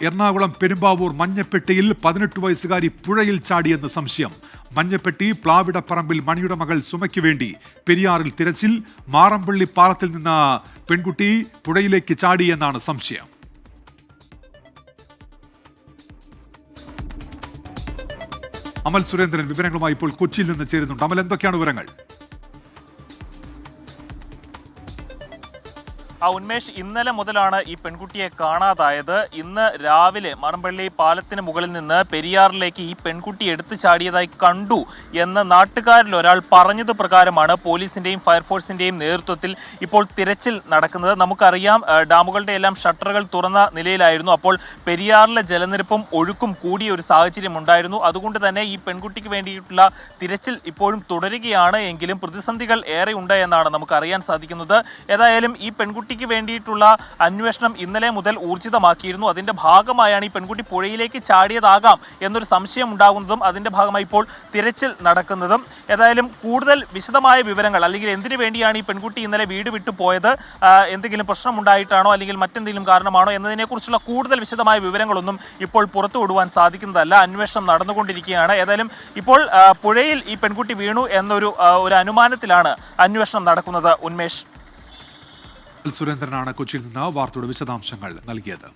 എറണാകുളം പെരുമ്പാവൂർ മഞ്ഞപ്പെട്ടിയിൽ 18 വയസ്സുകാരി പുഴയിൽ ചാടിയെന്ന് സംശയം. മഞ്ഞപ്പെട്ടി പ്ലാവിടപ്പറമ്പിൽ മണിയുടെ മകൾ സുമയ്ക്ക് വേണ്ടി പെരിയാറിൽ തിരച്ചിൽ. മാറമ്പള്ളി പാലത്തിൽ നിന്ന് പെൺകുട്ടി പുഴയിലേക്ക് ചാടിയെന്നാണ് സംശയം. അമൽ സുരേന്ദ്രൻ വിവരങ്ങളുമായി ഇപ്പോൾ കൊച്ചിയിൽ നിന്ന് ചേരുന്നുണ്ട്. അമൽ, എന്തൊക്കെയാണ് വിവരങ്ങൾ? ഉന്മേഷ്, ഇന്നലെ മുതലാണ് ഈ പെൺകുട്ടിയെ കാണാതായത്. ഇന്ന് രാവിലെ മാറമ്പള്ളി പാലത്തിന് മുകളിൽ നിന്ന് പെരിയാറിലേക്ക് ഈ പെൺകുട്ടി എടുത്തു ചാടിയതായി കണ്ടു എന്ന് നാട്ടുകാരിൽ ഒരാൾ പറഞ്ഞത് പ്രകാരമാണ് പോലീസിന്റെയും ഫയർഫോഴ്സിന്റെയും നേതൃത്വത്തിൽ ഇപ്പോൾ തിരച്ചിൽ നടക്കുന്നത്. നമുക്കറിയാം, ഡാമുകളുടെ എല്ലാം ഷട്ടറുകൾ തുറന്ന നിലയിലായിരുന്നു. അപ്പോൾ പെരിയാറിലെ ജലനിരപ്പും ഒഴുക്കും കൂടിയ ഒരു സാഹചര്യം ഉണ്ടായിരുന്നു. അതുകൊണ്ട് തന്നെ ഈ പെൺകുട്ടിക്ക് വേണ്ടിയിട്ടുള്ള തിരച്ചിൽ ഇപ്പോഴും തുടരുകയാണ്. എങ്കിലും പ്രതിസന്ധികൾ ഏറെ ഉണ്ട് എന്നാണ് നമുക്ക് അറിയാൻ സാധിക്കുന്നത്. ഏതായാലും ഈ പെൺകുട്ടിക്ക് വേണ്ടിയിട്ടുള്ള അന്വേഷണം ഇന്നലെ മുതൽ ഊർജിതമാക്കിയിരുന്നു. അതിന്റെ ഭാഗമായാണ് ഈ പെൺകുട്ടി പുഴയിലേക്ക് ചാടിയതാകാം എന്നൊരു സംശയം ഉണ്ടാകുന്നതും അതിന്റെ ഭാഗമായി ഇപ്പോൾ തിരച്ചിൽ നടക്കുന്നതും. ഏതായാലും കൂടുതൽ വിശദമായ വിവരങ്ങൾ, അല്ലെങ്കിൽ എന്തിനു വേണ്ടിയാണ് ഈ പെൺകുട്ടി ഇന്നലെ വീട് വിട്ടു പോയത്, എന്തെങ്കിലും പ്രശ്നമുണ്ടായിട്ടാണോ അല്ലെങ്കിൽ മറ്റെന്തെങ്കിലും കാരണമാണോ എന്നതിനെക്കുറിച്ചുള്ള കൂടുതൽ വിശദമായ വിവരങ്ങളൊന്നും ഇപ്പോൾ പുറത്തുവിടുവാൻ സാധിക്കുന്നതല്ല. അന്വേഷണം നടന്നുകൊണ്ടിരിക്കുകയാണ്. ഏതായാലും ഇപ്പോൾ പുഴയിൽ ഈ പെൺകുട്ടി വീണു എന്നൊരു അനുമാനത്തിലാണ് അന്വേഷണം നടക്കുന്നത്. ഉന്മേഷ്, സുരേന്ദ്രനാണ് കൊച്ചിയിൽ നിന്ന് വാർത്തയുടെ വിശദാംശങ്ങൾ നൽകിയത്.